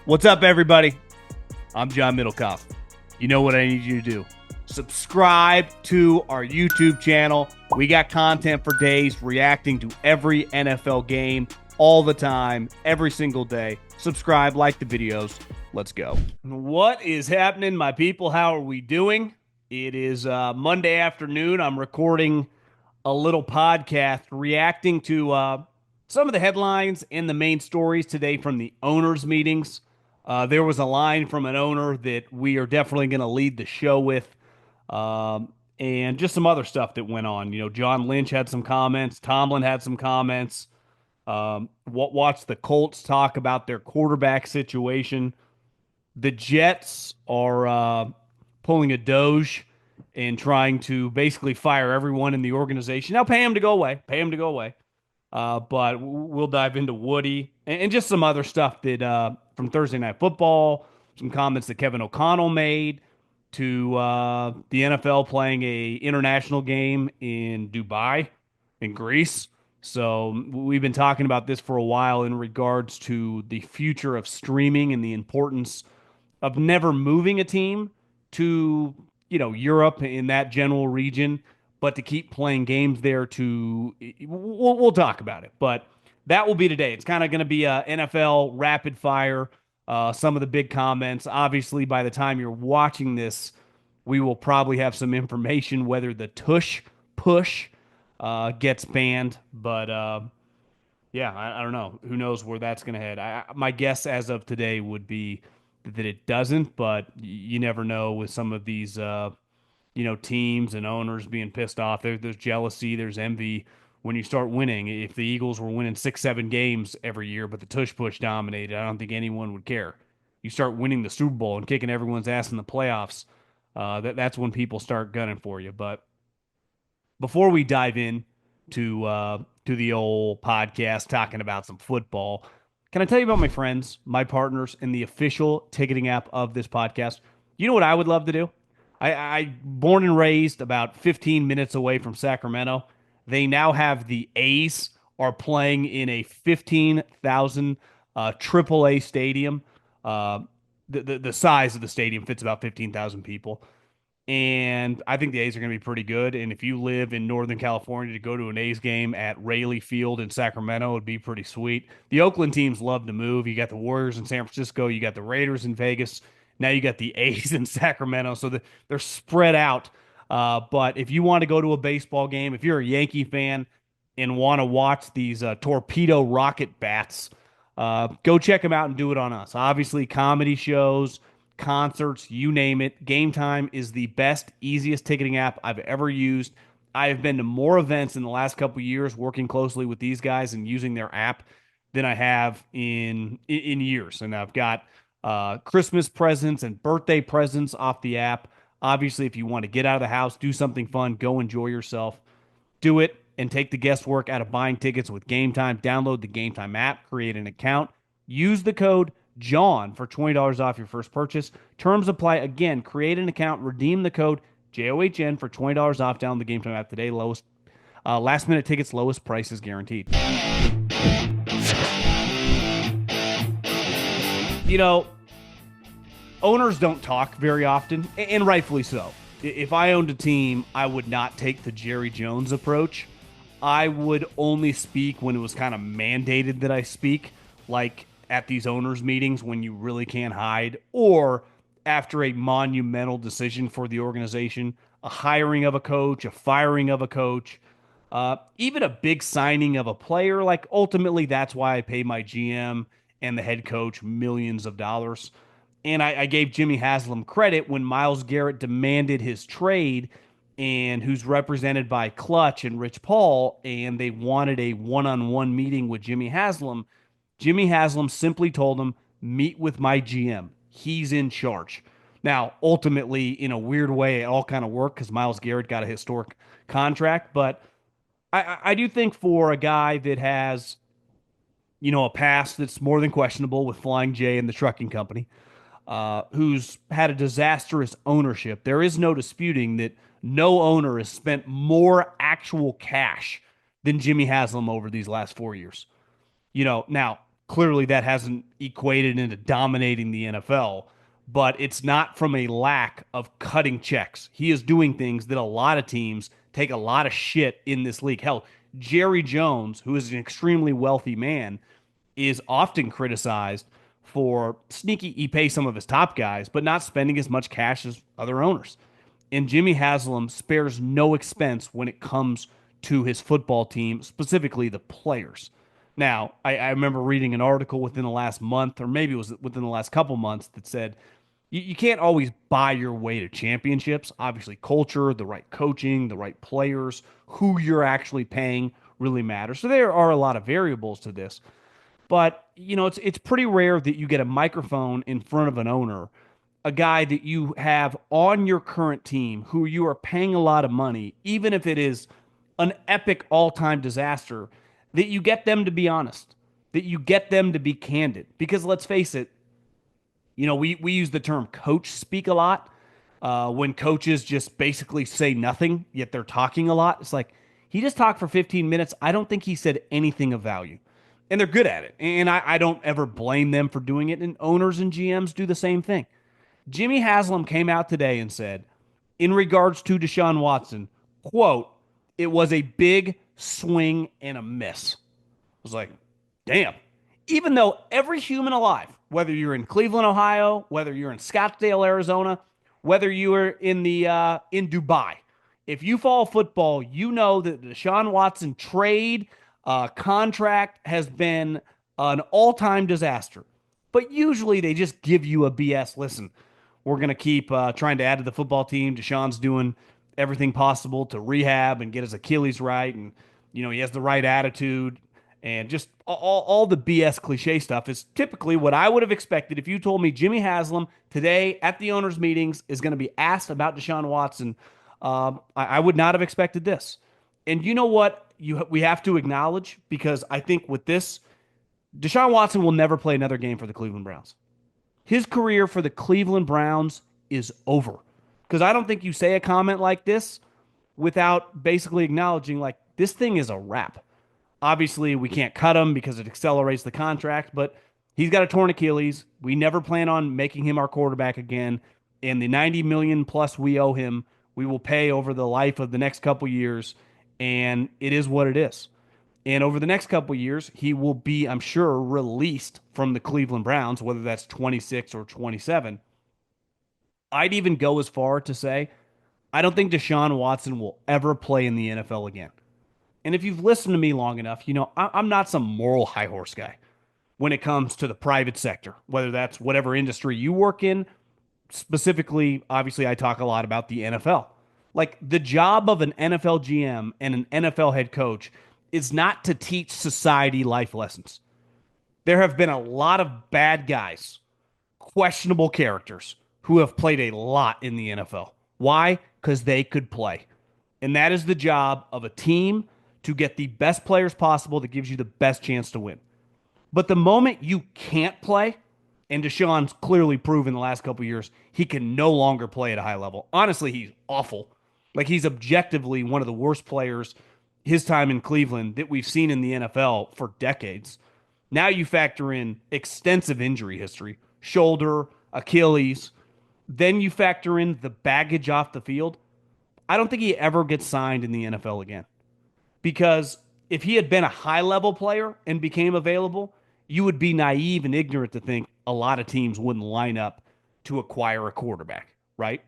What's up, everybody? I'm John Middlekauff. You know what I need you to do. Subscribe to our YouTube channel. We got content for days reacting to every NFL game all the time, every single day. Subscribe, like the videos. Let's go. What is happening, my people? How are we doing? It is Monday afternoon. I'm recording a little podcast reacting to some of the headlines and the main stories today from the owners' meetings. There was a line from an owner that we are definitely going to lead the show with, and just some other stuff that went on. You know, John Lynch had some comments, Tomlin had some comments. Watch the Colts talk about their quarterback situation. The Jets are pulling a Doge and trying to basically fire everyone in the organization. Now, pay him to go away. Pay him to go away. But we'll dive into Woody and just some other stuff that from Thursday Night Football, some comments that Kevin O'Connell made to the NFL playing a international game in Dubai, in Greece. So we've been talking about this for a while in regards to the future of streaming and the importance of never moving a team to, Europe in that general region, but to keep playing games there. We'll talk about it, but that will be today. It's kind of going to be a NFL rapid fire. Some of the big comments. Obviously, by the time you're watching this, we will probably have some information whether the tush push gets banned. But yeah, I don't know. Who knows where that's going to head? My guess as of today would be that it doesn't, but you never know with some of these, teams and owners being pissed off. There's jealousy, there's envy when you start winning. If the Eagles were winning 6, 7 games every year, but the tush push dominated, I don't think anyone would care. You start winning the Super Bowl and kicking everyone's ass in the playoffs, that's when people start gunning for you. But before we dive in to the old podcast talking about some football, can I tell you about my friends, my partners, and the official ticketing app of this podcast? You know what I would love to do? I born and raised about 15 minutes away from Sacramento. They now have the A's are playing in a 15,000 AAA stadium. Uh, the size of the stadium fits about 15,000 people. And I think the A's are going to be pretty good. And if you live in Northern California, to go to an A's game at Rayleigh Field in Sacramento would be pretty sweet. The Oakland teams love to move. You got the Warriors in San Francisco, you got the Raiders in Vegas. Now you got the A's in Sacramento. So they're spread out. But if you want to go to a baseball game, if you're a Yankee fan and want to watch these torpedo rocket bats, go check them out and do it on us. Obviously, comedy shows, concerts, you name it. Game Time is the best, easiest ticketing app I've ever used. I have been to more events in the last couple of years working closely with these guys and using their app than I have in years. And I've got Christmas presents and birthday presents off the app. Obviously, if you want to get out of the house, do something fun, go enjoy yourself, do it and take the guesswork out of buying tickets with Game Time. Download the Game Time app, create an account, use the code John for $20 off your first purchase. Terms apply. Again, create an account, redeem the code JOHN for $20 off. Down the Game Time app today. Lowest last minute tickets, lowest prices guaranteed. You know, owners don't talk very often, and rightfully so. If I owned a team, I would not take the Jerry Jones approach. I would only speak when it was kind of mandated that I speak, like at these owners' meetings when you really can't hide, or after a monumental decision for the organization, a hiring of a coach, a firing of a coach, even a big signing of a player. Like, ultimately, that's why I pay my GM and the head coach millions of dollars. And I gave Jimmy Haslam credit when Myles Garrett demanded his trade, and who's represented by Clutch and Rich Paul, and they wanted a one-on-one meeting with Jimmy Haslam. Jimmy Haslam simply told him, meet with my GM. He's in charge. Now, ultimately, in a weird way, it all kind of worked because Myles Garrett got a historic contract. But I do think for a guy that has, a past that's more than questionable with Flying J and the trucking company, who's had a disastrous ownership, there is no disputing that no owner has spent more actual cash than Jimmy Haslam over these last 4 years. Now Clearly, that hasn't equated into dominating the NFL, but it's not from a lack of cutting checks. He is doing things that a lot of teams take a lot of shit in this league. Hell, Jerry Jones, who is an extremely wealthy man, is often criticized for sneaky. He pays some of his top guys, but not spending as much cash as other owners. And Jimmy Haslam spares no expense when it comes to his football team, specifically the players. Now, I remember reading an article within the last month, or maybe it was within the last couple months, that said you can't always buy your way to championships. Obviously, culture, the right coaching, the right players, who you're actually paying really matters. So there are a lot of variables to this. But it's pretty rare that you get a microphone in front of an owner, a guy that you have on your current team who you are paying a lot of money, even if it is an epic all-time disaster, that you get them to be honest, that you get them to be candid. Because let's face it, we use the term coach speak a lot. When coaches just basically say nothing, yet they're talking a lot. It's like, he just talked for 15 minutes. I don't think he said anything of value. And they're good at it. And I don't ever blame them for doing it. And owners and GMs do the same thing. Jimmy Haslam came out today and said, in regards to DeShaun Watson, quote, it was a big swing and a miss. I was like, damn. Even though every human alive, whether you're in Cleveland, Ohio, whether you're in Scottsdale, Arizona, whether you are in Dubai, if you follow football, you know that the Deshaun Watson trade contract has been an all-time disaster. But usually they just give you a BS. Listen, we're going to keep trying to add to the football team. Deshaun's doing everything possible to rehab and get his Achilles right. And, he has the right attitude. And just all the BS cliche stuff is typically what I would have expected if you told me Jimmy Haslam today at the owners' meetings is going to be asked about Deshaun Watson. I would not have expected this. And you know what we have to acknowledge, because I think with this, Deshaun Watson will never play another game for the Cleveland Browns. His career for the Cleveland Browns is over. Because I don't think you say a comment like this without basically acknowledging, like, this thing is a wrap. Obviously, we can't cut him because it accelerates the contract, but he's got a torn Achilles. We never plan on making him our quarterback again. And the 90 million plus we owe him, we will pay over the life of the next couple years. And it is what it is. And over the next couple years, he will be, I'm sure, released from the Cleveland Browns, whether that's 26 or 27. I'd even go as far to say, I don't think Deshaun Watson will ever play in the NFL again. And if you've listened to me long enough, I'm not some moral high horse guy when it comes to the private sector, whether that's whatever industry you work in. Specifically, obviously, I talk a lot about the NFL. Like, the job of an NFL GM and an NFL head coach is not to teach society life lessons. There have been a lot of bad guys, questionable characters, who have played a lot in the NFL. Why? Because they could play. And that is the job of a team, to get the best players possible that gives you the best chance to win. But the moment you can't play, and Deshaun's clearly proven the last couple of years he can no longer play at a high level. Honestly, he's awful. Like, he's objectively one of the worst players his time in Cleveland that we've seen in the NFL for decades. Now you factor in extensive injury history, shoulder, Achilles. Then you factor in the baggage off the field. I don't think he ever gets signed in the NFL again. Because if he had been a high level player and became available, you would be naive and ignorant to think a lot of teams wouldn't line up to acquire a quarterback, right?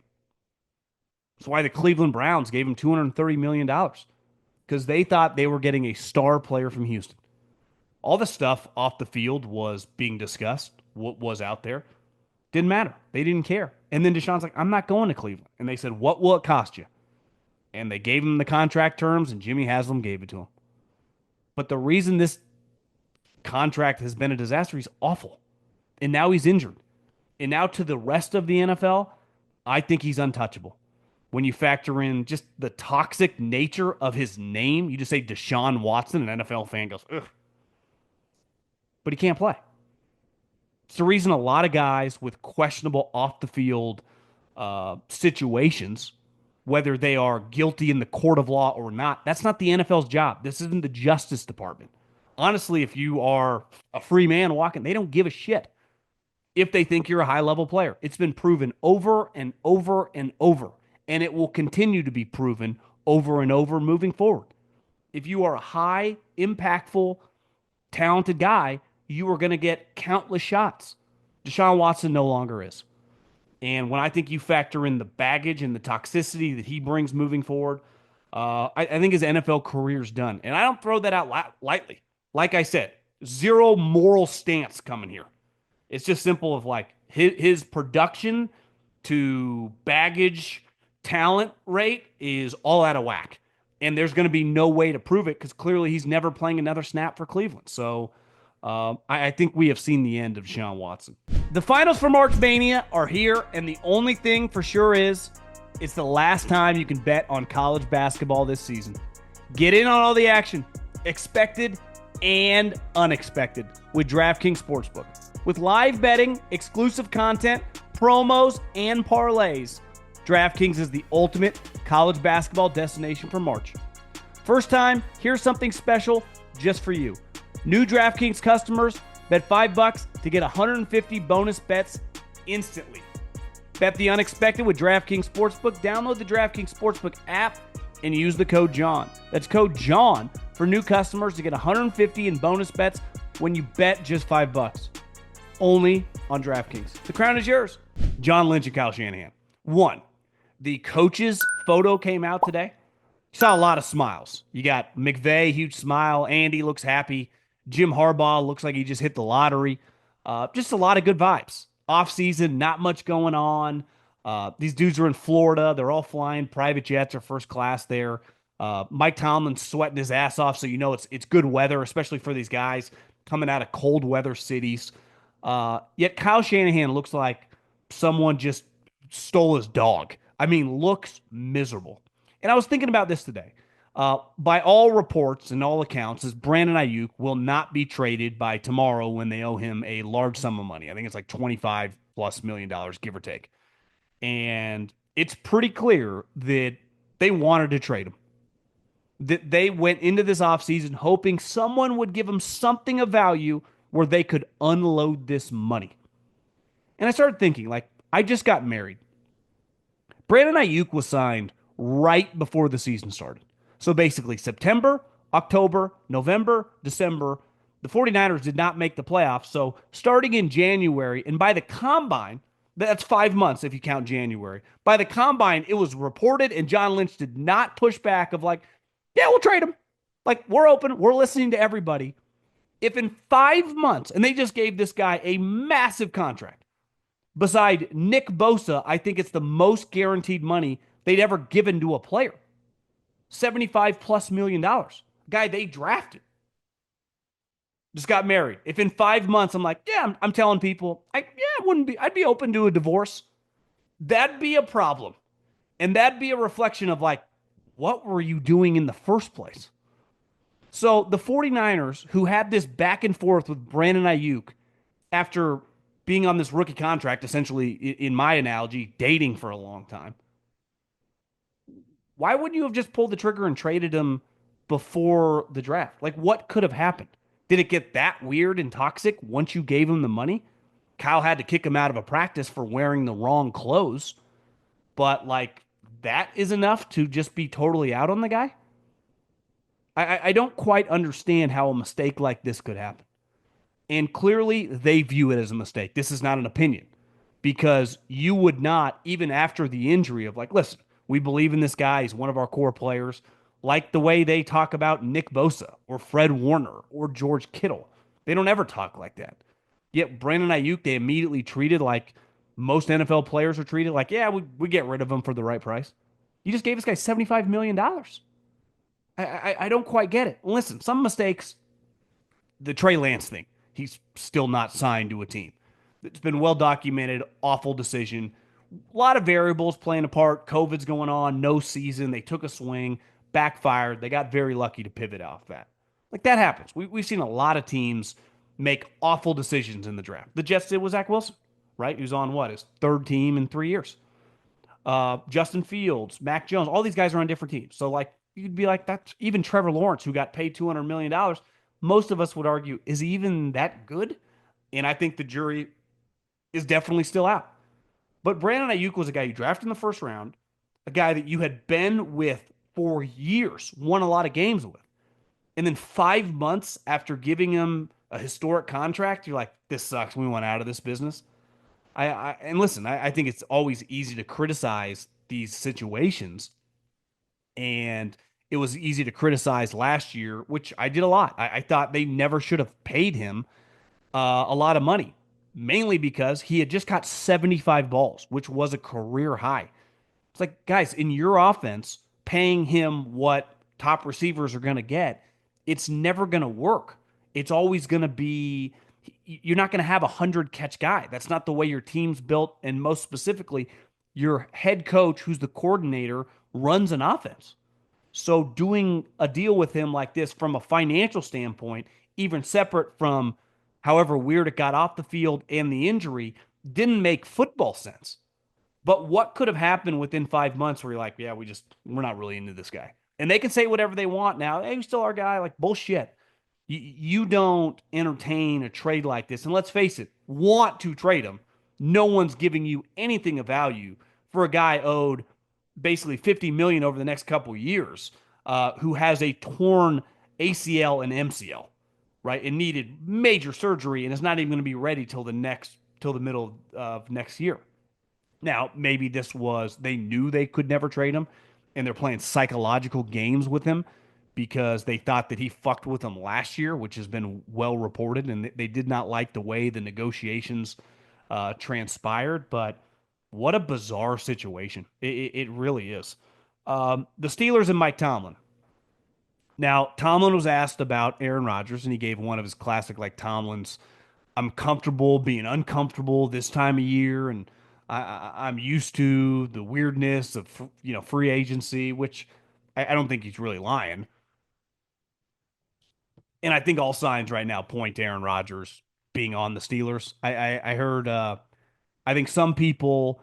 That's why the Cleveland Browns gave him $230 million, because they thought they were getting a star player from Houston. All the stuff off the field was being discussed, what was out there. Didn't matter. They didn't care. And then Deshaun's like, I'm not going to Cleveland. And they said, what will it cost you? And they gave him the contract terms, and Jimmy Haslam gave it to him. But the reason this contract has been a disaster, he's awful. And now he's injured. And now to the rest of the NFL, I think he's untouchable. When you factor in just the toxic nature of his name, you just say Deshaun Watson, an NFL fan goes, ugh. But he can't play. It's the reason a lot of guys with questionable off the field situations, whether they are guilty in the court of law or not, that's not the NFL's job. This isn't the Justice Department. honestly, if you are a free man walking, they don't give a shit if they think you're a high level player. It's been proven over and over and over, and it will continue to be proven over and over moving forward. If you are a high, impactful, talented guy, you are going to get countless shots. DeShaun Watson no longer is. And when I think you factor in the baggage and the toxicity that he brings moving forward, I think his NFL career is done. And I don't throw that out lightly. Like I said, zero moral stance coming here. It's just simple of like his production to baggage talent rate is all out of whack. And there's going to be no way to prove it because clearly he's never playing another snap for Cleveland. So I think we have seen the end of DeShaun Watson. The finals for March Mania are here, and the only thing for sure is it's the last time you can bet on college basketball this season. Get in on all the action, expected and unexpected, with DraftKings Sportsbook. With live betting, exclusive content, promos, and parlays, DraftKings is the ultimate college basketball destination for March. First time, here's something special just for you. New DraftKings customers bet $5 to get 150 bonus bets instantly. Bet the unexpected with DraftKings Sportsbook. Download the DraftKings Sportsbook app and use the code JOHN. That's code JOHN for new customers to get 150 in bonus bets when you bet just $5. Only on DraftKings. The crown is yours. John Lynch and Kyle Shanahan. One, the coach's photo came out today. You saw a lot of smiles. You got McVay, huge smile. Andy looks happy. Jim Harbaugh looks like he just hit the lottery. Just a lot of good vibes. Off season, not much going on. These dudes are in Florida. They're all flying private jets or first class there. Mike Tomlin's sweating his ass off, so you know it's good weather, especially for these guys coming out of cold weather cities. Yet Kyle Shanahan looks like someone just stole his dog. I mean, looks miserable. And I was thinking about this today. By all reports and all accounts, is Brandon Aiyuk will not be traded by tomorrow when they owe him a large sum of money. I think it's like $25+ million, give or take. And it's pretty clear that they wanted to trade him. That they went into this offseason hoping someone would give them something of value where they could unload this money. And I started thinking, like, I just got married. Brandon Aiyuk was signed right before the season started. So basically, September, October, November, December, the 49ers did not make the playoffs. So starting in January, and by the combine, that's 5 months if you count January. By the combine, it was reported, and John Lynch did not push back of like, yeah, we'll trade him. Like, we're open. We're listening to everybody. If in 5 months, and they just gave this guy a massive contract, beside Nick Bosa, I think it's the most guaranteed money they'd ever given to a player. $75+ million. Guy they drafted. Just got married. If in 5 months, I'm like, yeah, I'm telling people, I'd be open to a divorce. That'd be a problem. And that'd be a reflection of like, what were you doing in the first place? So the 49ers, who had this back and forth with Brandon Aiyuk after being on this rookie contract, essentially, in my analogy, dating for a long time, why wouldn't you have just pulled the trigger and traded him before the draft? Like, what could have happened? Did it get that weird and toxic once you gave him the money? Kyle had to kick him out of a practice for wearing the wrong clothes. But, like, that is enough to just be totally out on the guy? I don't quite understand how a mistake like this could happen. And clearly, they view it as a mistake. This is not an opinion. Because you would not, even after the injury of like, listen, we believe in this guy. He's one of our core players. Like the way they talk about Nick Bosa or Fred Warner or George Kittle. They don't ever talk like that. Yet Brandon Aiyuk, they immediately treated like most NFL players are treated. Like, yeah, we get rid of him for the right price. You just gave this guy $75 million. I don't quite get it. Listen, some mistakes, the Trey Lance thing, he's still not signed to a team. It's been well documented, awful decision. A lot of variables playing a part. COVID's going on, no season. They took a swing, backfired. They got very lucky to pivot off that. Like, that happens. We've seen a lot of teams make awful decisions in the draft. The Jets did with Zach Wilson, right? He was on his third team in 3 years. Justin Fields, Mac Jones, all these guys are on different teams. So, like, you'd be like, that's even Trevor Lawrence, who got paid $200 million, most of us would argue, is he even that good? And I think the jury is definitely still out. But Brandon Aiyuk was a guy you drafted in the first round, a guy that you had been with for years, won a lot of games with. And then 5 months after giving him a historic contract, you're like, this sucks. We want out of this business. And listen, I think it's always easy to criticize these situations. And it was easy to criticize last year, which I did a lot. I thought they never should have paid him a lot of money, mainly because he had just got 75 balls, which was a career high. It's like, guys, in your offense, paying him what top receivers are going to get, it's never going to work. It's always going to be, you're not going to have a 100 catch guy. That's not the way your team's built. And most specifically, your head coach, who's the coordinator, runs an offense. So doing a deal with him like this from a financial standpoint, even separate from however weird it got off the field and the injury, didn't make football sense. But what could have happened within 5 months where you're like, yeah, we're not really into this guy. And they can say whatever they want now. Hey, he's still our guy. Like, bullshit. You don't entertain a trade like this. And let's face it, want to trade him. No one's giving you anything of value for a guy owed basically 50 million over the next couple of years, who has a torn ACL and MCL, right? And needed major surgery and is not even going to be ready till the middle of next year. Now, maybe this was they knew they could never trade him, and they're playing psychological games with him because they thought that he fucked with them last year, which has been well reported, and they did not like the way the negotiations transpired. But what a bizarre situation! It really is. The Steelers and Mike Tomlin. Now, Tomlin was asked about Aaron Rodgers, and he gave one of his classic, like Tomlin's, I'm comfortable being uncomfortable this time of year, and I'm used to the weirdness of free agency, which I don't think he's really lying. And I think all signs right now point to Aaron Rodgers being on the Steelers. I heard I think some people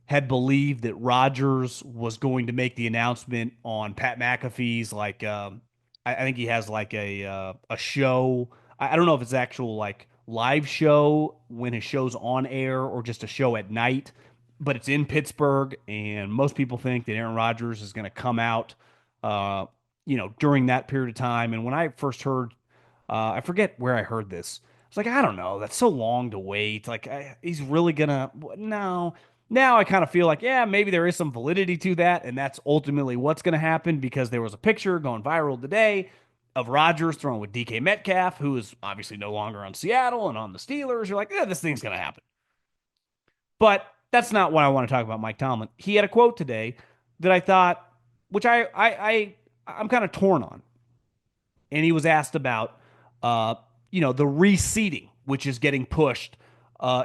had believed that Rodgers was going to make the announcement on Pat McAfee's I think he has like a show. I don't know if it's actual like live show when his show's on air or just a show at night, but it's in Pittsburgh, and most people think that Aaron Rodgers is going to come out, uh, during that period of time. And when I first heard, I forget where I heard this. It's like, I don't know. That's so long to wait. Like, he's really gonna no. Now I kind of feel like, yeah, maybe there is some validity to that, and that's ultimately what's going to happen because there was a picture going viral today of Rodgers throwing with DK Metcalf, who is obviously no longer on Seattle and on the Steelers. You're like, yeah, this thing's going to happen. But that's not what I want to talk about, Mike Tomlin. He had a quote today that I thought, which I'm kind of torn on, and he was asked about, uh, the reseeding, which is getting pushed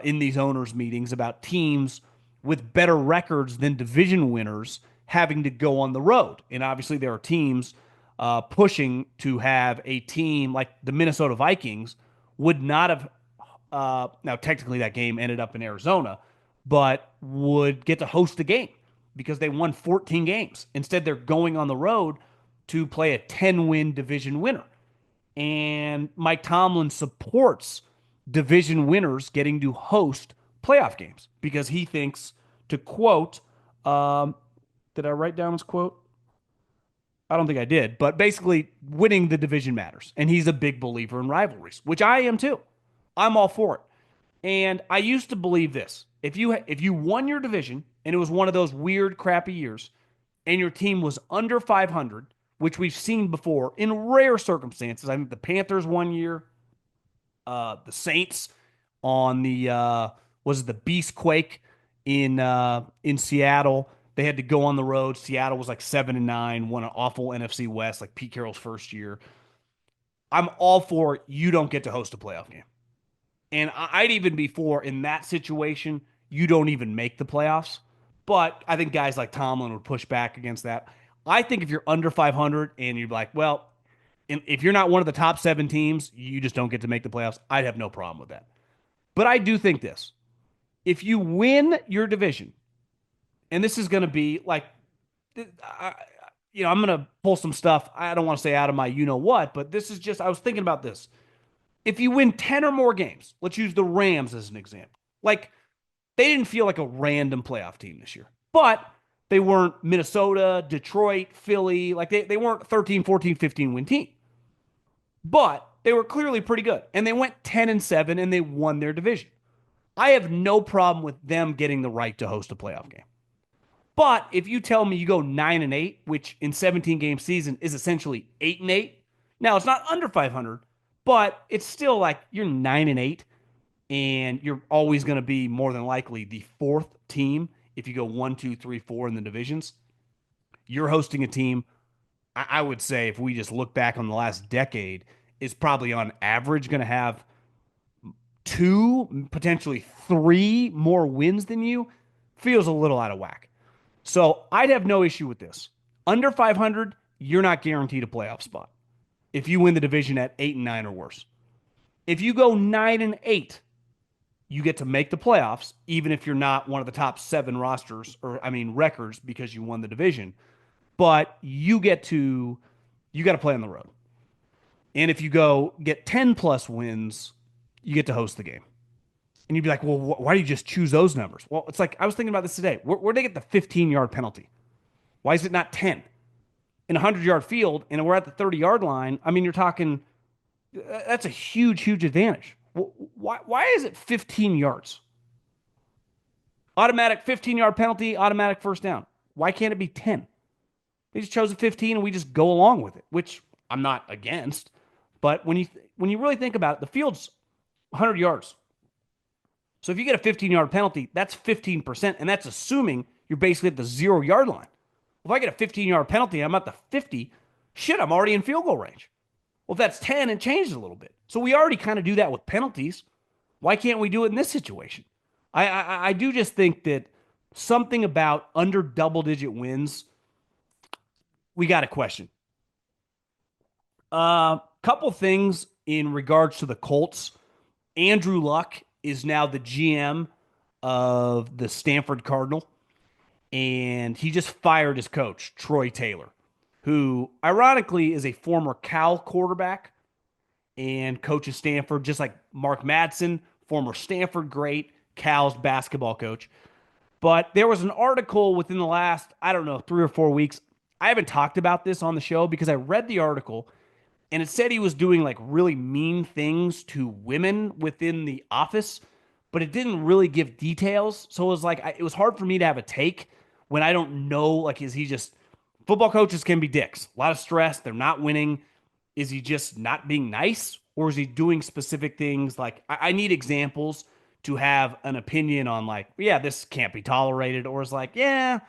in these owners' meetings about teams with better records than division winners having to go on the road. And obviously, there are teams pushing to have a team like the Minnesota Vikings would not have. Now, technically, that game ended up in Arizona, but would get to host the game because they won 14 games. Instead, they're going on the road to play a 10-win division winner. And Mike Tomlin supports division winners getting to host playoff games because he thinks, to quote, did I write down his quote? I don't think I did, but basically, winning the division matters. And he's a big believer in rivalries, which I am too. I'm all for it. And I used to believe this. If you won your division and it was one of those weird crappy years and your team was under 500, which we've seen before in rare circumstances. I think the Panthers one year, the Saints on the was it the Beast Quake in Seattle. They had to go on the road. Seattle was like 7-9, won an awful NFC West, like Pete Carroll's first year. I'm all for you don't get to host a playoff game. And I'd even be for in that situation, you don't even make the playoffs. But I think guys like Tomlin would push back against that. I think if you're under 500 and you're like, well, if you're not one of the top 7 teams, you just don't get to make the playoffs. I'd have no problem with that. But I do think this: if you win your division, and this is going to be like, I'm going to pull some stuff. I don't want to say out of my what, but this is just, I was thinking about this. If you win 10 or more games, let's use the Rams as an example. Like, they didn't feel like a random playoff team this year, but they weren't Minnesota, Detroit, Philly. Like, they weren't 13, 14, 15 win team, but they were clearly pretty good. And they went 10-7 and they won their division. I have no problem with them getting the right to host a playoff game. But if you tell me you go 9-8, which in 17 game season is essentially 8-8, now it's not under 500, but it's still like you're 9-8, and you're always going to be more than likely the fourth team if you go 1, 2, 3, 4 in the divisions. You're hosting a team, I would say, if we just look back on the last decade, is probably on average going to have 2, potentially 3 more wins than you. Feels a little out of whack. So I'd have no issue with this. Under 500, you're not guaranteed a playoff spot if you win the division at 8-9 or worse. If you go 9-8, you get to make the playoffs, even if you're not one of the top 7 records because you won the division. But you got to play on the road. And if you go get 10 plus wins, you get to host the game. And you'd be like, well, why do you just choose those numbers? Well, it's like, I was thinking about this today. Where'd they get the 15-yard penalty? Why is it not 10? In a 100-yard field, and we're at the 30-yard line, I mean, you're talking, that's a huge, huge advantage. Why is it 15 yards? Automatic 15-yard penalty, automatic first down. Why can't it be 10? They just chose a 15, and we just go along with it, which I'm not against. But when you really think about it, the field's 100 yards. So if you get a 15-yard penalty, that's 15%, and that's assuming you're basically at the 0-yard line. If I get a 15-yard penalty, I'm at the 50, shit, I'm already in field goal range. Well, if that's 10, it changes a little bit. So we already kind of do that with penalties. Why can't we do it in this situation? I do just think that something about under double-digit wins, we got to question. Couple things in regards to the Colts. Andrew Luck is now the GM of the Stanford Cardinal, and he just fired his coach, Troy Taylor, who ironically is a former Cal quarterback and coaches Stanford, just like Mark Madsen, former Stanford great, Cal's basketball coach. But there was an article within the last, 3 or 4 weeks. I haven't talked about this on the show because I read the article, and it said he was doing like really mean things to women within the office, but it didn't really give details. So it was like, it was hard for me to have a take when I don't know, like, is he just, football coaches can be dicks. A lot of stress. They're not winning. Is he just not being nice? Or is he doing specific things? Like, I need examples to have an opinion on, like, yeah, this can't be tolerated. Or is like, yeah,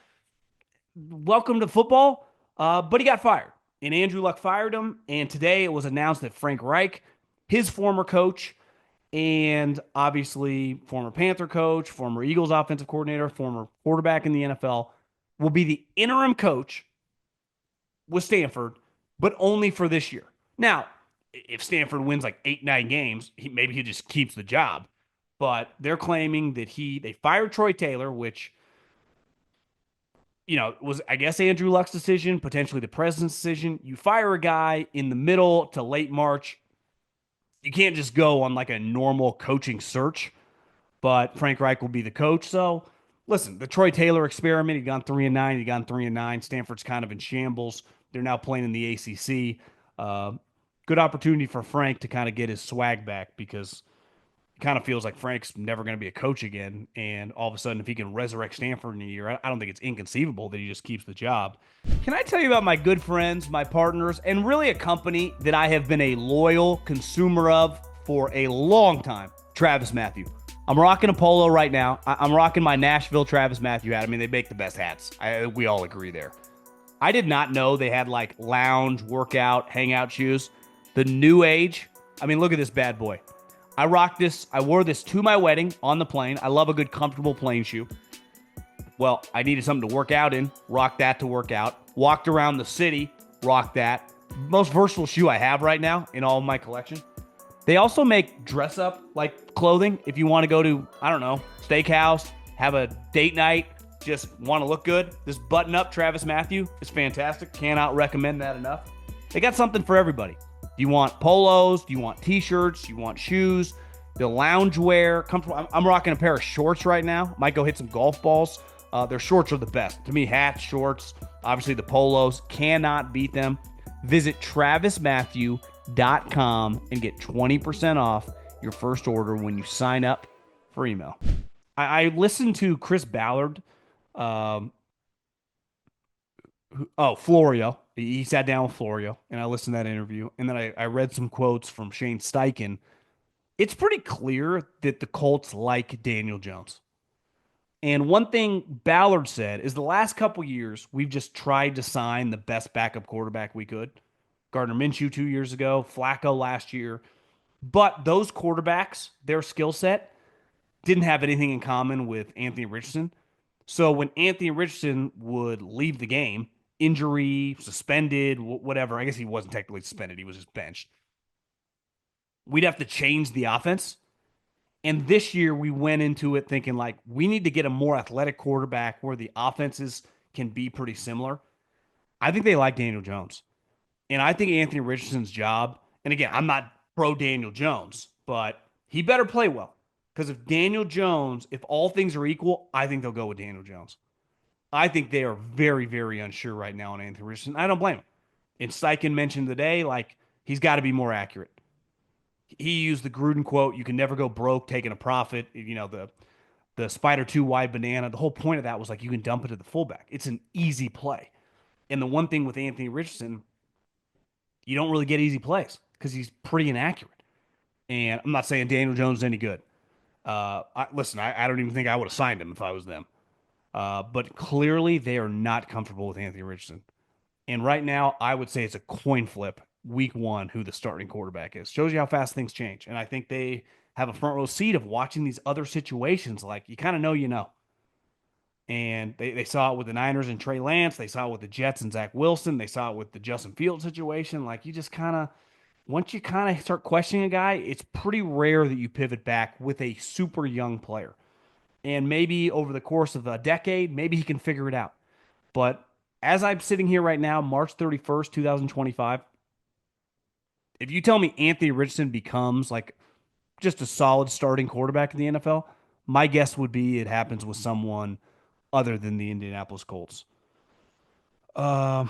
welcome to football. But he got fired. And Andrew Luck fired him. And today it was announced that Frank Reich, his former coach, and obviously former Panther coach, former Eagles offensive coordinator, former quarterback in the NFL, will be the interim coach with Stanford, but only for this year. Now, if Stanford wins like 8-9 games, maybe he just keeps the job. But they're claiming that they fired Troy Taylor, which, was, I guess, Andrew Luck's decision, potentially the president's decision. You fire a guy in the middle to late March. You can't just go on like a normal coaching search, but Frank Reich will be the coach. So listen, the Troy Taylor experiment, he'd gone 3-9, he'd gone 3-9. Stanford's kind of in shambles. They're now playing in the ACC. Good opportunity for Frank to kind of get his swag back, because it kind of feels like Frank's never going to be a coach again. And all of a sudden, if he can resurrect Stanford in a year, I don't think it's inconceivable that he just keeps the job. Can I tell you about my good friends, my partners, and really a company that I have been a loyal consumer of for a long time? TravisMathew. I'm rocking a polo right now. I'm rocking my Nashville TravisMathew hat. I mean, they make the best hats. We all agree there. I did not know they had like lounge, workout, hangout shoes. The new age. I mean, look at this bad boy. I rocked this. I wore this to my wedding on the plane. I love a good, comfortable plane shoe. Well, I needed something to work out in. Rocked that to work out. Walked around the city. Rocked that. Most versatile shoe I have right now in all of my collection. They also make dress-up like clothing. If you want to go to, steakhouse, have a date night, just want to look good, this button up Travis Matthew is fantastic. Cannot recommend that enough. They got something for everybody. Do you want polos? Do you want t-shirts? Do you want shoes? The loungewear, comfortable. I'm rocking a pair of shorts right now. Might go hit some golf balls. Their shorts are the best. To me, hats, shorts, obviously the polos, cannot beat them. Visit travismatthew.com and get 20% off your first order when you sign up for email. I listened to Chris Ballard. Florio. He sat down with Florio, and I listened to that interview. And then I read some quotes from Shane Steichen. It's pretty clear that the Colts like Daniel Jones. And one thing Ballard said is the last couple years, we've just tried to sign the best backup quarterback we could. Gardner Minshew 2 years ago, Flacco last year. But those quarterbacks, their skill set, didn't have anything in common with Anthony Richardson. So when Anthony Richardson would leave the game, injury, suspended, whatever, I guess he wasn't technically suspended, he was just benched. We'd have to change the offense. And this year we went into it thinking like we need to get a more athletic quarterback where the offenses can be pretty similar. I think they like Daniel Jones. And I think Anthony Richardson's job, and again, I'm not pro Daniel Jones, but he better play well. Because if Daniel Jones, if all things are equal, I think they'll go with Daniel Jones. I think they are very, very unsure right now on Anthony Richardson. I don't blame him. And Steichen mentioned today, like, he's got to be more accurate. He used the Gruden quote, you can never go broke taking a profit. You know, the spider two wide banana. The whole point of that was like you can dump it to the fullback. It's an easy play. And the one thing with Anthony Richardson, you don't really get easy plays because he's pretty inaccurate. And I'm not saying Daniel Jones is any good. I don't even think I would have signed him if I was them. But clearly they are not comfortable with Anthony Richardson. And right now, I would say it's a coin flip week one who the starting quarterback is. Shows you how fast things change. And I think they have a front row seat of watching these other situations. Like, you kind of know, you know. And they saw it with the Niners and Trey Lance. They saw it with the Jets and Zach Wilson. They saw it with the Justin Fields situation. Like, you just kind of, once you kind of start questioning a guy, it's pretty rare that you pivot back with a super young player. And maybe over the course of a decade, maybe he can figure it out. But as I'm sitting here right now, March 31st, 2025, if you tell me Anthony Richardson becomes like just a solid starting quarterback in the NFL, my guess would be it happens with someone other than the Indianapolis Colts. Uh,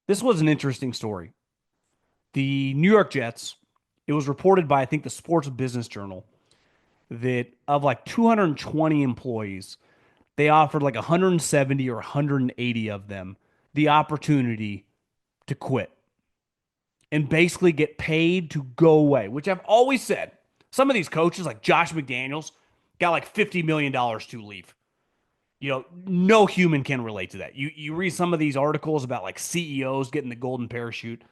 this was an interesting story. The New York Jets, it was reported by, I think, the Sports Business Journal that of like 220 employees, they offered like 170 or 180 of them the opportunity to quit and basically get paid to go away, which I've always said. Some of these coaches, like Josh McDaniels, got like $50 million to leave. You know, no human can relate to that. You read some of these articles about like CEOs getting the golden parachute.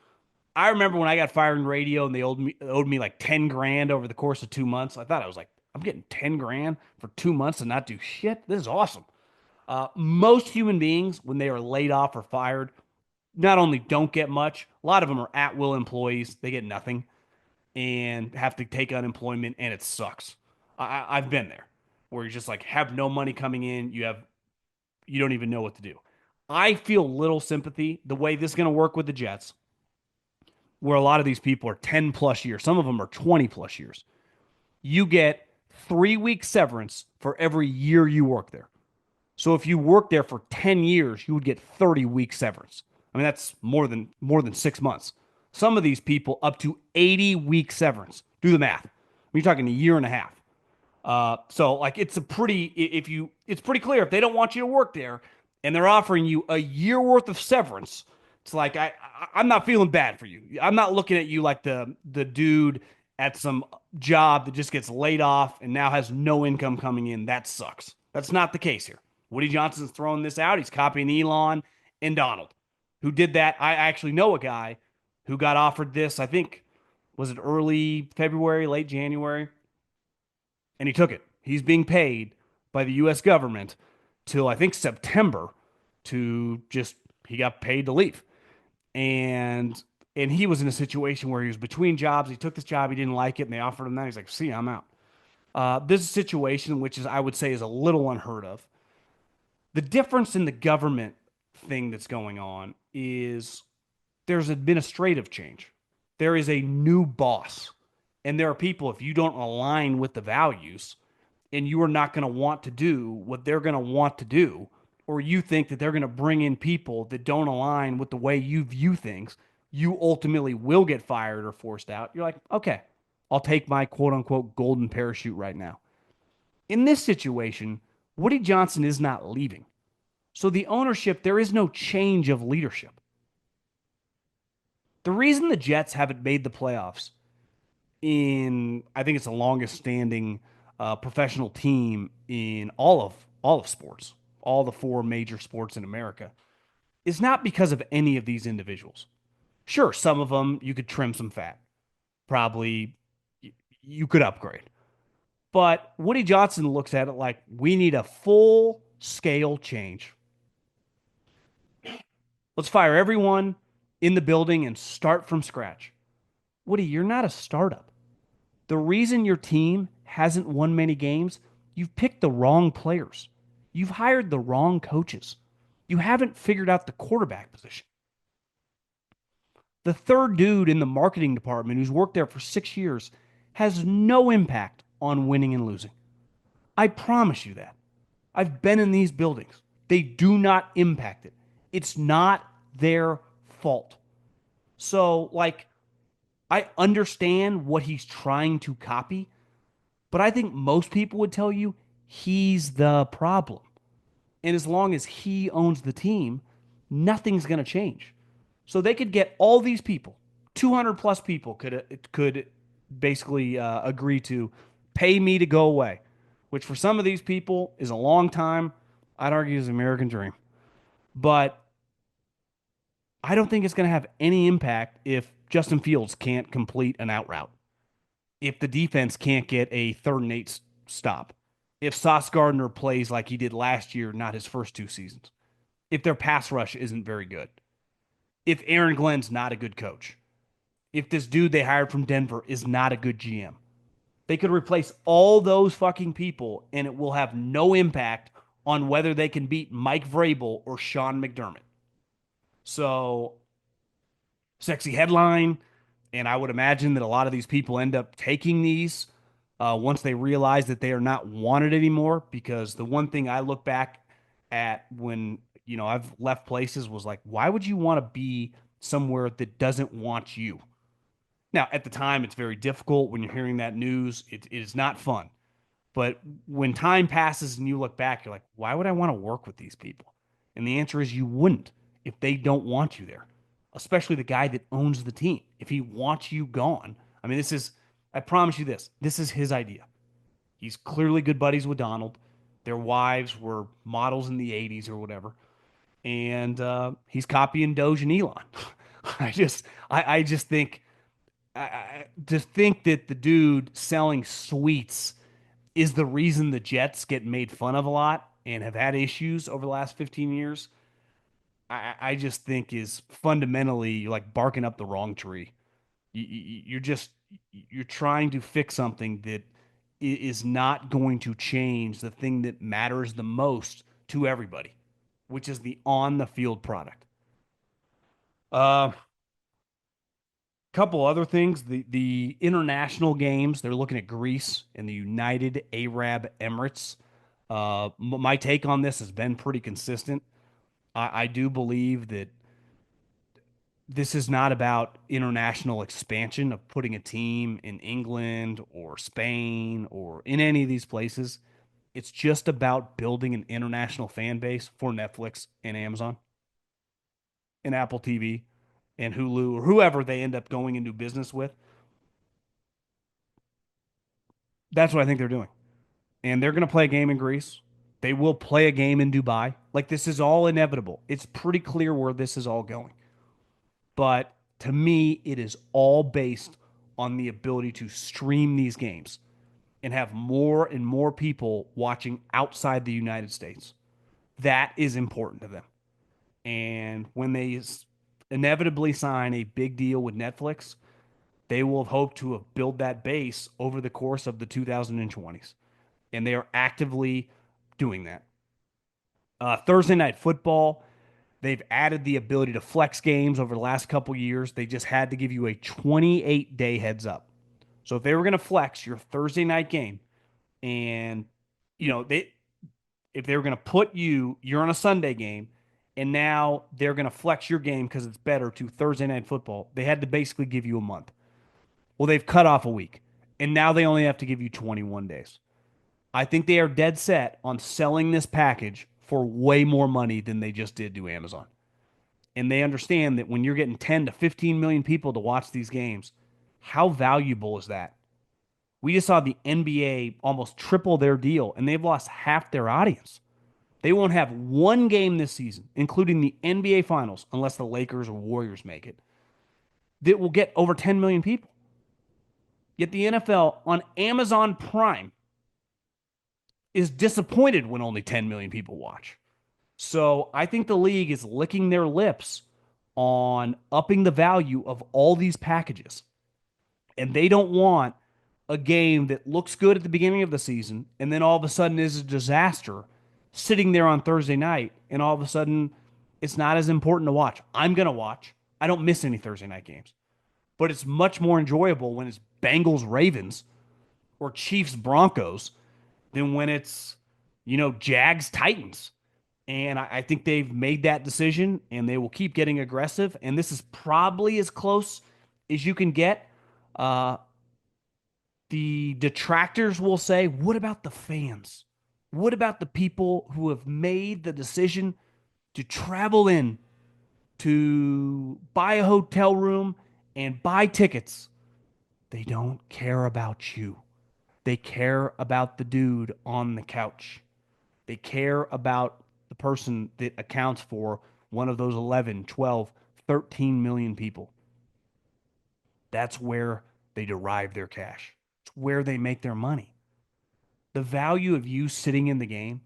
I remember when I got fired in radio and they owed me like 10 grand over the course of 2 months. I thought I was like, I'm getting 10 grand for 2 months and not do shit. This is awesome. Most human beings, when they are laid off or fired, not only don't get much, a lot of them are at will employees. They get nothing and have to take unemployment, and it sucks. I've been there where you just like have no money coming in. You don't even know what to do. I feel little sympathy the way this is going to work with the Jets, where a lot of these people are 10 plus years. Some of them are 20 plus years. You get 3 week severance for every year you work there. So if you work there for 10 years, you would get 30 week severance. I mean, that's more than 6 months. Some of these people up to 80 week severance. Do the math. You're talking a year and a half. So like it's pretty clear if they don't want you to work there and they're offering you a year worth of severance, it's like I'm not feeling bad for you. I'm not looking at you like the dude at some job that just gets laid off and now has no income coming in. That sucks. That's not the case here. Woody Johnson's throwing this out. He's copying Elon and Donald, who did that. I actually know a guy who got offered this. I think was it early February, late January, and he took it. He's being paid by the U.S. government till I think September to just he got paid to leave, and he was in a situation where he was between jobs. He took this job, he didn't like it, and they offered him that. He's like, "See, I'm out." This is a situation which is, I would say, is a little unheard of. The difference in the government thing that's going on is there's administrative change. There is a new boss. And there are people, if you don't align with the values and you are not going to want to do what they're going to want to do, or you think that they're going to bring in people that don't align with the way you view things, you ultimately will get fired or forced out. You're like, okay, I'll take my quote unquote golden parachute right now. In this situation, Woody Johnson is not leaving. So the ownership, there is no change of leadership. The reason the Jets haven't made the playoffs in, I think it's the longest standing professional team in all of sports, all the four major sports in America, is not because of any of these individuals. Sure, some of them you could trim some fat, probably you could upgrade, but Woody Johnson looks at it like we need a full scale change. Let's fire everyone in the building and start from scratch. Woody, you're not a startup. The reason your team hasn't won many games, you've picked the wrong players. You've hired the wrong coaches. You haven't figured out the quarterback position. The third dude in the marketing department who's worked there for 6 years has no impact on winning and losing. I promise you that. I've been in these buildings. They do not impact it. It's not their fault. So, like, I understand what he's trying to copy, but I think most people would tell you he's the problem. And as long as he owns the team, nothing's going to change. So they could get all these people, 200 plus people could basically agree to pay me to go away, which for some of these people is a long time. I'd argue is an American dream. But I don't think it's going to have any impact if Justin Fields can't complete an out route, if the defense can't get a 3rd and 8 stop, if Sauce Gardner plays like he did last year, not his first 2 seasons, if their pass rush isn't very good, if Aaron Glenn's not a good coach, if this dude they hired from Denver is not a good GM. They could replace all those fucking people and it will have no impact on whether they can beat Mike Vrabel or Sean McDermott. So, sexy headline. And I would imagine that a lot of these people end up taking these once they realize that they are not wanted anymore. Because the one thing I look back at when, I've left places was like, why would you want to be somewhere that doesn't want you? Now, at the time, it's very difficult when you're hearing that news. It is not fun. But when time passes and you look back, you're like, why would I want to work with these people? And the answer is you wouldn't if they don't want you there, especially the guy that owns the team. If he wants you gone, I mean, I promise you this is his idea. He's clearly good buddies with Donald. Their wives were models in the 80s or whatever. And he's copying Doge and Elon. I just think, to think that the dude selling sweets is the reason the Jets get made fun of a lot and have had issues over the last 15 years, I just think is fundamentally like barking up the wrong tree. You're just you're trying to fix something that is not going to change the thing that matters the most to everybody, which is the on the field product. Uh, Couple other things. The international games, they're looking at Greece and the United Arab Emirates. My take on this has been pretty consistent. I do believe that this is not about international expansion of putting a team in England or Spain or in any of these places. It's just about building an international fan base for Netflix and Amazon and Apple TV and Hulu or whoever they end up going into business with. That's what I think they're doing. And they're going to play a game in Greece. They will play a game in Dubai. Like, this is all inevitable. It's pretty clear where this is all going. But to me, it is all based on the ability to stream these games and have more and more people watching outside the United States. That is important to them. And when they inevitably sign a big deal with Netflix, They will have hoped to have built that base over the course of the 2020s, and they are actively doing that. Thursday night football, they've added the ability to flex games over the last couple years. They just had to give you a 28-day heads up. So if they were going to flex your Thursday night game, and they if they were going to put you're on a Sunday game, and now they're going to flex your game because it's better to Thursday night football, they had to basically give you a month. Well, they've cut off a week, and now they only have to give you 21 days. I think they are dead set on selling this package for way more money than they just did to Amazon. And they understand that when you're getting 10 to 15 million people to watch these games, how valuable is that? We just saw the NBA almost triple their deal, and they've lost half their audience. They won't have one game this season, including the NBA Finals, unless the Lakers or Warriors make it, that will get over 10 million people. Yet the NFL on Amazon Prime is disappointed when only 10 million people watch. So I think the league is licking their lips on upping the value of all these packages. And they don't want a game that looks good at the beginning of the season and then all of a sudden is a disaster sitting there on Thursday night, and all of a sudden it's not as important to watch. I'm going to watch. I don't miss any Thursday night games. But it's much more enjoyable when it's Bengals Ravens or Chiefs Broncos than when it's, Jags Titans. And I think they've made that decision, and they will keep getting aggressive. And this is probably as close as you can get. The detractors will say, what about the fans? What about the people who have made the decision to travel in, to buy a hotel room and buy tickets? They don't care about you. They care about the dude on the couch. They care about the person that accounts for one of those 11, 12, 13 million people. That's where they derive their cash. It's where they make their money. The value of you sitting in the game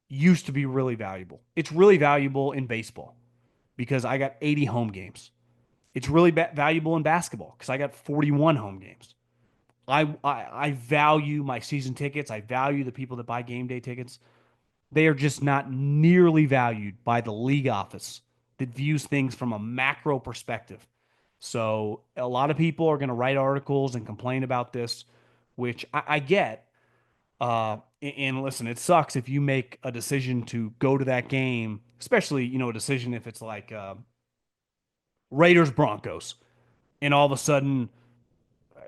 used to be really valuable. It's really valuable in baseball because I got 80 home games. It's really valuable in basketball because I got 41 home games. I value my season tickets. I value the people that buy game day tickets. They are just not nearly valued by the league office that views things from a macro perspective. So a lot of people are going to write articles and complain about this, which I get. And listen, it sucks if you make a decision to go to that game, especially, a decision if it's like Raiders Broncos, and all of a sudden,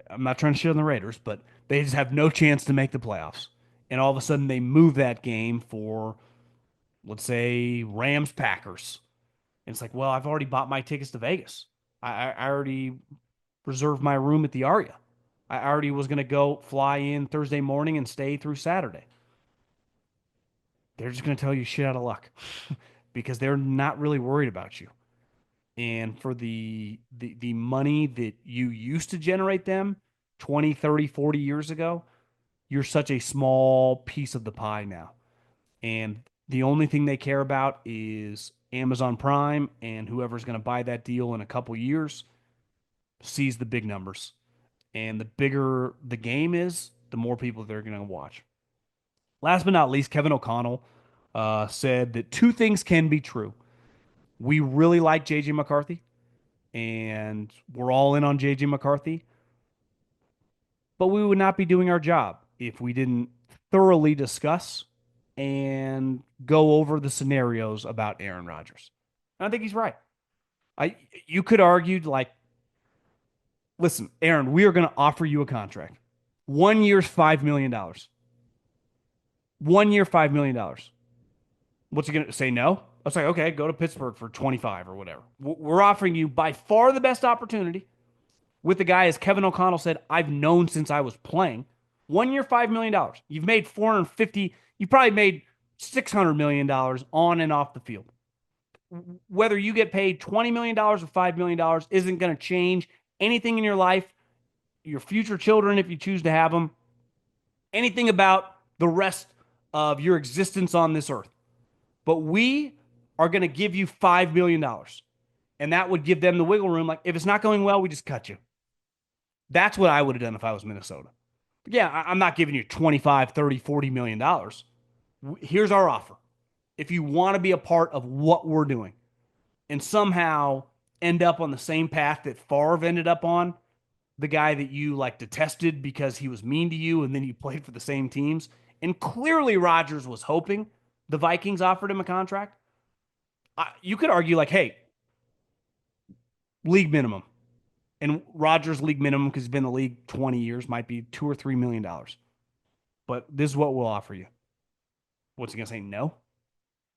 I'm not trying to shit on the Raiders, but they just have no chance to make the playoffs. And all of a sudden, they move that game for, let's say, Rams Packers. And it's like, well, I've already bought my tickets to Vegas. I already reserved my room at the Aria. I already was going to go fly in Thursday morning and stay through Saturday. They're just going to tell you shit out of luck because they're not really worried about you. And for the money that you used to generate them 20, 30, 40 years ago, you're such a small piece of the pie now. And the only thing they care about is Amazon Prime, and whoever's going to buy that deal in a couple years sees the big numbers. And the bigger the game is, the more people they're going to watch. Last but not least, Kevin O'Connell said that two things can be true. We really like J.J. McCarthy, and we're all in on J.J. McCarthy, but we would not be doing our job if we didn't thoroughly discuss and go over the scenarios about Aaron Rodgers. And I think he's right. You could argue, like, listen, Aaron, we are going to offer you a contract. 1 year's $5 million. 1 year, $5 million. What's he going to say? No? I was like, okay, go to Pittsburgh for 25 or whatever. We're offering you by far the best opportunity with the guy, as Kevin O'Connell said, I've known since I was playing. 1 year, $5 million. You've made 450. You probably made $600 million on and off the field. Whether you get paid $20 million or $5 million isn't going to change anything in your life, your future children, if you choose to have them, anything about the rest of your existence on this earth. But we are going to give you $5 million. And that would give them the wiggle room. Like, if it's not going well, we just cut you. That's what I would have done if I was Minnesota. Yeah, I'm not giving you 25, 30, 40 million dollars. Here's our offer. If you want to be a part of what we're doing and somehow end up on the same path that Favre ended up on, the guy that you like detested because he was mean to you and then you played for the same teams, and clearly Rodgers was hoping the Vikings offered him a contract. You could argue like, hey, league minimum. And Rodgers' league minimum, because he's been in the league 20 years, might be $2 or $3 million. But this is what we'll offer you. What's he gonna say? No.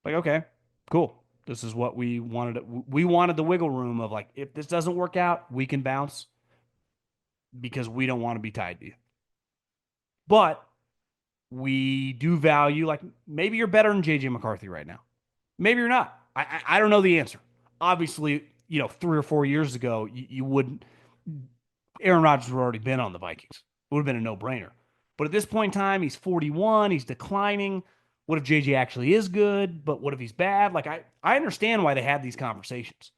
Like, okay, cool. This is what we wanted. We wanted the wiggle room of like, if this doesn't work out, we can bounce because we don't want to be tied to you. But we do value like maybe you're better than JJ McCarthy right now. Maybe you're not. I don't know the answer. Obviously, 3 or 4 years ago, you wouldn't. Aaron Rodgers would already been on the Vikings. It would have been a no brainer. But at this point in time, he's 41. He's declining. What if JJ actually is good? But what if he's bad? Like I understand why they had these conversations.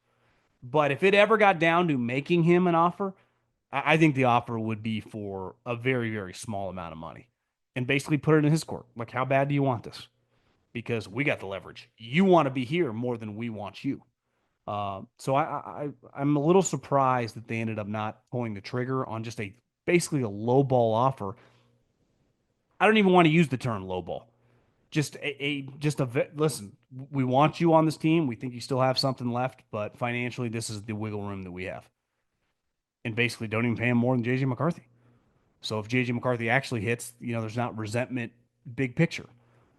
But if it ever got down to making him an offer, I think the offer would be for a very, very small amount of money and basically put it in his court. Like, how bad do you want this? Because we got the leverage. You want to be here more than we want you. So I'm a little surprised that they ended up not pulling the trigger on just a basically a low ball offer. I don't even want to use the term low ball. Just listen. We want you on this team. We think you still have something left, but financially, this is the wiggle room that we have. And basically, don't even pay him more than JJ McCarthy. So if JJ McCarthy actually hits, there's not resentment, big picture.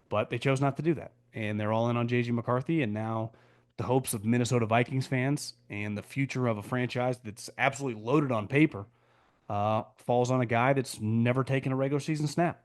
But they chose not to do that. And they're all in on JJ McCarthy. And now the hopes of Minnesota Vikings fans and the future of a franchise that's absolutely loaded on paper falls on a guy that's never taken a regular season snap.